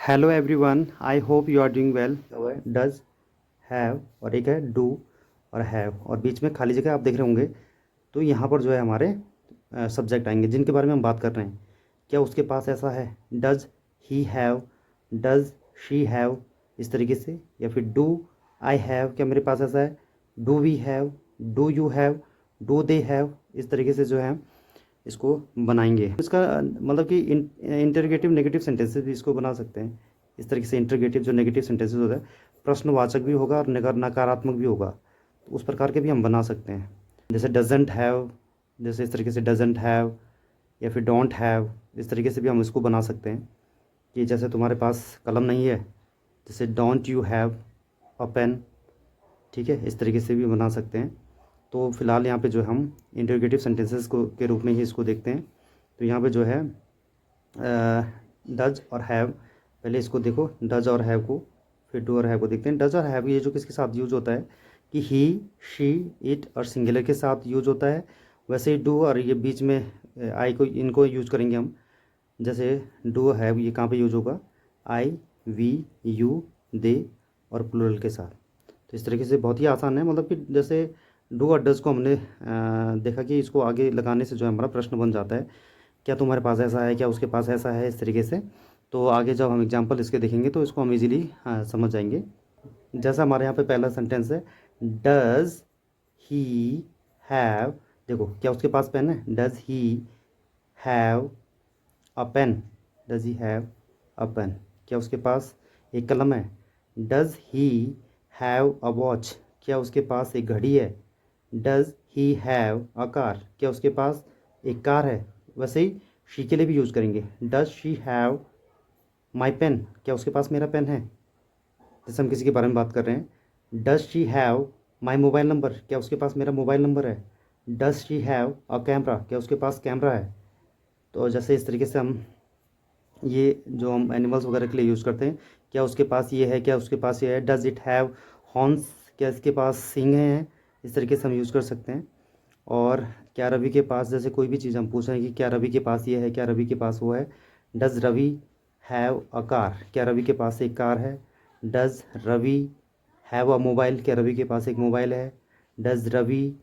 Hello everyone, I hope you are doing well. Does, have और एक है do और हैव और बीच में खाली जगह आप देख रहे होंगे। तो यहाँ पर जो है हमारे सब्जेक्ट आएंगे जिनके बारे में हम बात कर रहे हैं। क्या उसके पास ऐसा है? Does he have, does she have, इस तरीके से। या फिर डू आई हैव, क्या मेरे पास ऐसा है? Do we have, do you have, do they have, इस तरीके से जो है इसको बनाएंगे। इसका मतलब कि इंटरगेटिव नेगेटिव सेंटेंसेस भी इसको बना सकते हैं। इस तरीके से इंटरगेटिव जो नेगेटिव सेंटेंसेस होता है, प्रश्नवाचक भी होगा और नकारात्मक भी होगा, तो उस प्रकार के भी हम बना सकते हैं। जैसे डजेंट हैव, जैसे इस तरीके से डजेंट हैव, या फिर डोंट हैव, इस तरीके से भी हम इसको बना सकते हैं कि जैसे तुम्हारे पास कलम नहीं है, जैसे don't you have a pen. ठीक है, इस तरीके से भी बना सकते हैं। तो फिलहाल यहाँ पे जो हम इंटरोगेटिव सेंटेंसेस को के रूप में ही इसको देखते हैं। तो यहाँ पे जो है डज और हैव, पहले इसको देखो डज और हैव को, फिर डू और हैव को देखते हैं। डज और हैव ये जो किसके साथ यूज होता है कि ही, शी, इट और सिंगुलर के साथ यूज होता है। वैसे ही डू और ये बीच में आई को, इनको यूज करेंगे हम। जैसे डू हैव ये कहाँ पे यूज होगा? आई, वी, यू, दे और प्लूरल के साथ। तो इस तरीके से बहुत ही आसान है। मतलब कि जैसे डू और डज को हमने देखा कि इसको आगे लगाने से जो है हमारा प्रश्न बन जाता है, क्या तुम्हारे पास ऐसा है, क्या उसके पास ऐसा है, इस तरीके से। तो आगे जब हम एग्जांपल इसके देखेंगे तो इसको हम इजीली समझ जाएंगे। जैसा हमारे यहाँ पे पहला सेंटेंस है, डज ही हैव, देखो क्या उसके पास पेन है? Does he have a pen, does he have a pen, क्या उसके पास एक कलम है? Does he have a watch, क्या उसके पास एक घड़ी है? Does he have a car, क्या उसके पास एक कार है? वैसे ही शी के लिए भी यूज़ करेंगे। Does she have my pen, क्या उसके पास मेरा पेन है? जैसे हम किसी के बारे में बात कर रहे हैं, does she have my mobile number, क्या उसके पास मेरा मोबाइल नंबर है? Does she have a camera, क्या उसके पास कैमरा है? तो जैसे इस तरीके से हम ये जो हम एनिमल्स वगैरह के लिए यूज़ करते हैं, क्या उसके पास ये है, क्या उसके पास ये है? डज इट हैव हॉर्न्स, क्या इसके पास सींग हैं? इस तरीके से हम यूज़ कर सकते हैं। और क्या रवि के पास, जैसे कोई भी चीज़ हम पूछ रहे हैं कि क्या रवि के पास ये है, क्या रवि के पास वो है? Does Ravi have a car, क्या रवि के पास एक कार है? Does Ravi have a mobile, क्या रवि के पास एक मोबाइल है? Does Ravi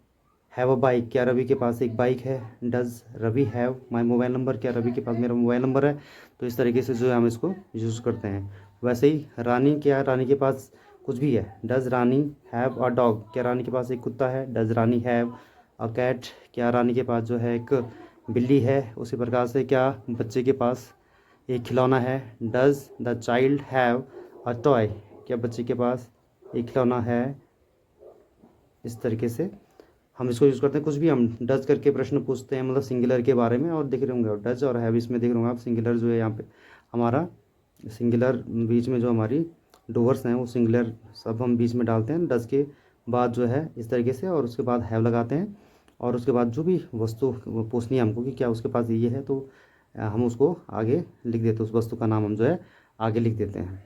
have a bike, क्या रवि के पास एक बाइक है? Does Ravi have my mobile number, क्या रवि के पास मेरा मोबाइल नंबर है? तो इस तरीके से जो है हम इसको यूज़ करते हैं। वैसे ही रानी, क्या रानी के पास कुछ भी है? Does Rani have a dog, क्या रानी के पास एक कुत्ता है? Does Rani have a cat, क्या रानी के पास जो है एक बिल्ली है? उसी प्रकार से क्या बच्चे के पास एक खिलौना है? Does the child have a toy, क्या बच्चे के पास एक खिलौना है? इस तरीके से हम इसको यूज़ करते हैं। कुछ भी हम डज करके प्रश्न पूछते हैं, मतलब सिंगुलर के बारे में, और देख रहे होंगे और डज और हैव इसमें देख रहे होंगे आप, सिंगुलर जो है यहाँ पे हमारा सिंगुलर बीच में जो हमारी डूवर्स हैं वो सिंगुलर सब हम बीच में डालते हैं डज के बाद जो है इस तरीके से, और उसके बाद हैव लगाते हैं। और उसके बाद जो भी वस्तु पूछनी है हमको कि क्या उसके पास ये है, तो हम उसको आगे लिख देते हैं, उस वस्तु का नाम हम जो है आगे लिख देते हैं।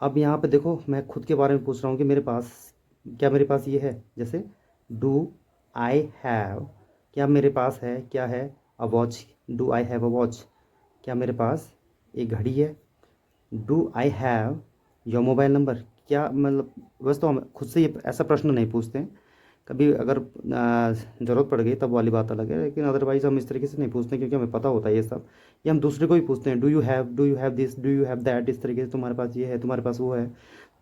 अब यहाँ पे देखो मैं खुद के बारे में पूछ रहा हूँ कि मेरे पास, क्या मेरे पास ये है? जैसे डू आई हैव, क्या मेरे पास है, क्या है? A watch, do I have a watch, क्या मेरे पास एक घड़ी है? Do I have your mobile number, क्या मतलब, वैसे तो हम खुद से ये ऐसा प्रश्न नहीं पूछते हैं। कभी अगर ज़रूरत पड़ गई तब वाली बात अलग है, लेकिन अदरवाइज़ हम इस तरीके से नहीं पूछते क्योंकि हमें पता होता है ये सब। ये हम दूसरे को ही पूछते हैं, do you have this, do you have that, इस तरीके से तुम्हारे पास ये है, तुम्हारे पास वो है।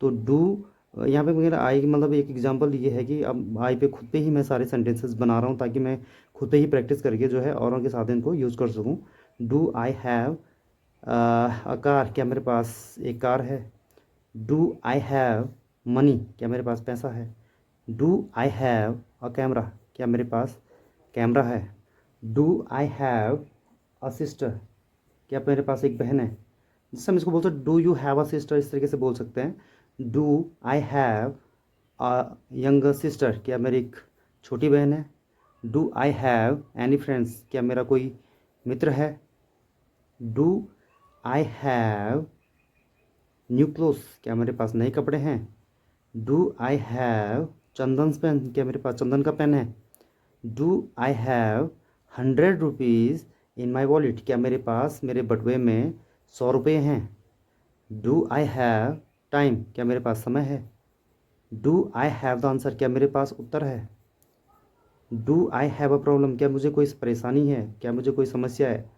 तो डू, यहाँ पे मेरा आई मतलब एक एग्जांपल ये है कि अब आई पे खुद पे ही मैं सारे सेंटेंसेस बना रहा हूँ ताकि मैं खुद पे ही प्रैक्टिस करके जो है औरों के साथ इनको यूज़ कर सकूँ। Do I have a car, क्या मेरे पास एक कार है? डू आई हैव मनी, क्या मेरे पास पैसा है? Do I have a camera, क्या मेरे पास कैमरा है? Do I have a sister, क्या मेरे पास एक बहन है? जिससे हम इसको बोलते हैं do you have a sister, इस तरीके से बोल सकते हैं। Do I have a younger sister, क्या मेरी एक छोटी बहन है? Do I have any friends, क्या मेरा कोई मित्र है? Do I have new clothes, क्या मेरे पास नए कपड़े हैं? Do I have chandan pen, क्या मेरे पास चंदन का पेन है? Do I have 100 rupees in my wallet, क्या मेरे पास मेरे बटुए में 100 रुपये हैं? डू आई हैव टाइम, क्या मेरे पास समय है। Do I have the answer, क्या मेरे पास उत्तर है। Do I have a problem, क्या मुझे कोई परेशानी है, क्या मुझे कोई समस्या है।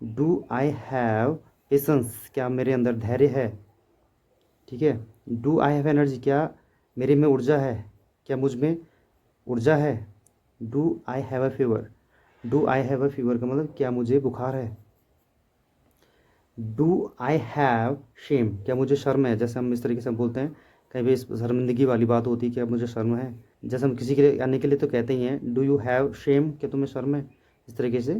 डू आई हैव पेशेंस, क्या मेरे अंदर धैर्य है। ठीक है। डू आई हैव एनर्जी, क्या मेरे में ऊर्जा है, क्या मुझ में ऊर्जा है। Do I have a fever, do I have a fever का मतलब क्या मुझे बुखार है। डू आई हैव शेम, क्या मुझे शर्म है। जैसे हम इस तरीके से बोलते हैं, कहीं भी शर्मिंदगी वाली बात होती है, क्या मुझे शर्म है। जैसे हम किसी के लिए आने के लिए तो कहते ही हैं, डू यू हैव शेम, क्या तुम्हें शर्म है। इस तरीके से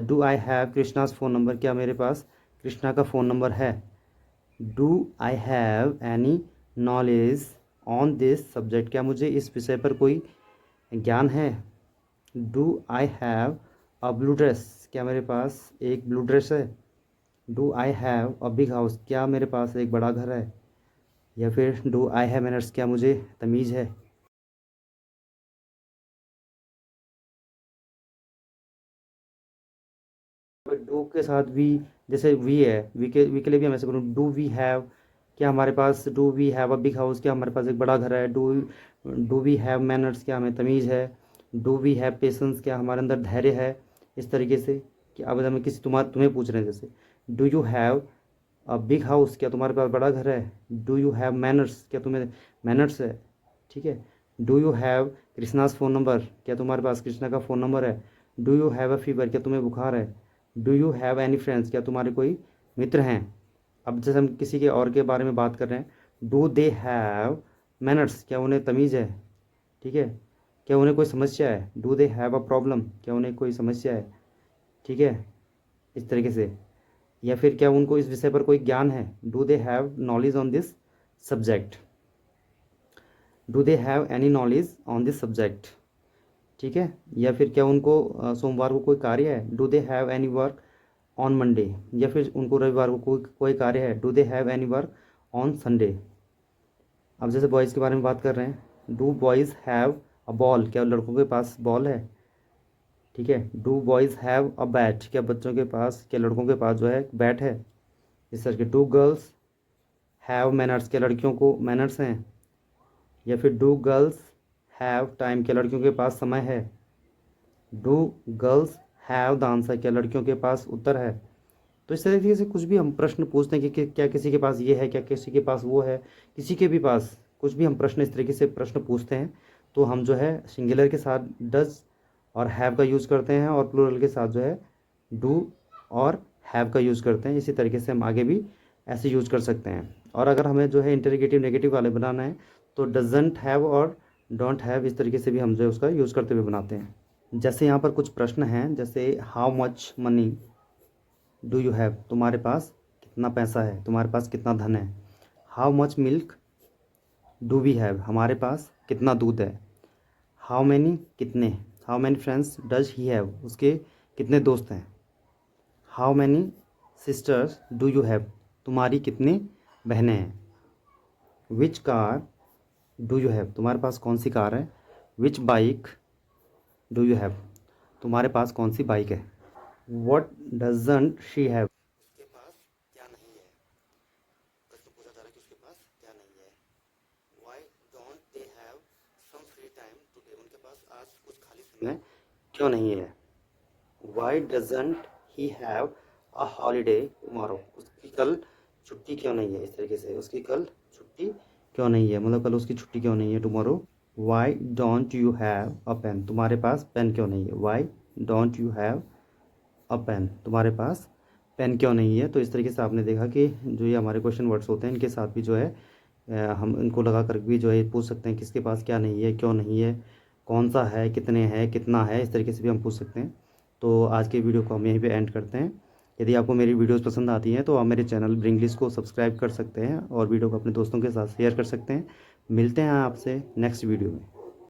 do I have Krishna's phone number, क्या मेरे पास कृष्णा का फ़ोन नंबर है। Do I have any knowledge on this subject, क्या मुझे इस विषय पर कोई ज्ञान है। Do I have a blue dress, क्या मेरे पास एक ब्लू ड्रेस है। Do I have a big house, क्या मेरे पास एक बड़ा घर है। या फिर डू आई हैव मैनर्स, क्या मुझे तमीज़ है। डू के साथ वी, जैसे वी है, वी के लिए भी हम ऐसे बोलूँ, डू वी हैव, क्या हमारे पास do we have a big house, क्या हमारे पास एक बड़ा घर है। डू वी हैव मैनर्स, क्या हमें तमीज़ है। डू वी हैव पेशेंस, क्या हमारे अंदर धैर्य है। इस तरीके से कि अब हमें किसी तुम्हें पूछ रहे हैं, जैसे do you have a big house, क्या तुम्हारे पास बड़ा घर है। डू यू हैव मैनर्स, क्या तुम्हें मैनर्स है। ठीक है। Do you have Krishna's phone number, क्या तुम्हारे पास कृष्णा का फ़ोन नंबर है। Do you have a fever, क्या तुम्हें बुखार है। Do you have any friends, क्या तुम्हारे कोई मित्र हैं। अब जैसे हम किसी के और के बारे में बात कर रहे हैं, डू दे हैव मैनर्स, क्या उन्हें तमीज़ है। ठीक है। क्या उन्हें कोई समस्या है। Do they have a problem, क्या उन्हें कोई समस्या है। ठीक है। इस तरीके से। या फिर क्या उनको इस विषय पर कोई ज्ञान है। Do they have knowledge on this subject. Do they have any knowledge on this subject. ठीक है। या फिर क्या उनको सोमवार को कोई कार्य है। Do they have any work on Monday. या फिर उनको रविवार को कोई कार्य है। Do they have any work on Sunday. अब जैसे बॉयज़ के बारे में बात कर रहे हैं, do boys have a ball, क्या लड़कों के पास बॉल है। ठीक है। Do boys have a bat, क्या बच्चों के पास, क्या लड़कों के पास जो है बैट है। इस तरह के। डू गर्ल्स हैव मैनर्स, क्या लड़कियों को मैनर्स हैं। या फिर डू गर्ल्स हैव टाइम, क्या लड़कियों के पास समय है। Do girls have the answer, क्या लड़कियों के पास उत्तर है। तो इस तरीके से कुछ भी हम प्रश्न पूछते हैं कि क्या किसी के पास ये है, क्या किसी के पास वो है, किसी के भी पास कुछ भी हम प्रश्न इस तरीके से प्रश्न पूछते हैं, तो हम जो है सिंगुलर के साथ डज और हैव का यूज़ करते हैं, और प्लूरल के साथ जो है डू और हैव का यूज़ करते हैं। इसी तरीके से हम आगे भी ऐसे यूज़ कर सकते हैं। और अगर हमें जो है इंटरगेटिव नेगेटिव वाले बनाना है, तो डजेंट हैव और डोंट हैव, इस तरीके से भी हम जो है उसका यूज़ करते हुए बनाते हैं। जैसे यहाँ पर कुछ प्रश्न हैं, जैसे how much money do you have, तुम्हारे पास कितना पैसा है, तुम्हारे पास कितना धन है। How much milk do we have, हमारे पास कितना दूध है। हाउ मैनी, कितने। How many friends does he have, उसके कितने दोस्त हैं। How many sisters do you have, तुम्हारी कितनी बहनें हैं। Which car do you have, तुम्हारे पास कौन सी कार है। Which bike do you have, तुम्हारे पास कौन सी बाइक है। वट डजंट शी हैव, उसके पास क्या नहीं है। प्रश्न पूछा जा रहा है कि उसके पास क्या नहीं है। Why don't they have some free time today, उनके पास आज कुछ खाली समय क्यों नहीं है। Why doesn't he have a holiday tomorrow, उसकी कल छुट्टी क्यों नहीं है। इस तरीके से उसकी कल छुट्टी क्यों नहीं है, मतलब कल उसकी छुट्टी क्यों नहीं है, tomorrow. Why don't you have a pen, तुम्हारे पास पेन क्यों नहीं है। Why don't you have a pen, तुम्हारे पास पेन क्यों नहीं है। तो इस तरीके से आपने देखा कि जो ये हमारे क्वेश्चन वर्ड्स होते हैं, इनके साथ भी जो है हम इनको लगा कर भी जो है पूछ सकते हैं किसके पास क्या नहीं है, क्यों नहीं है, कौन सा है, कितने हैं, कितना है। इस तरीके से भी हम पूछ सकते हैं। तो आज के वीडियो को हम यहीं पे एंड करते हैं। यदि आपको मेरी वीडियोस पसंद आती हैं तो आप मेरे चैनल ब्रिंग्लिश को सब्सक्राइब कर सकते हैं और वीडियो को अपने दोस्तों के साथ शेयर कर सकते हैं। मिलते हैं आपसे नेक्स्ट वीडियो में।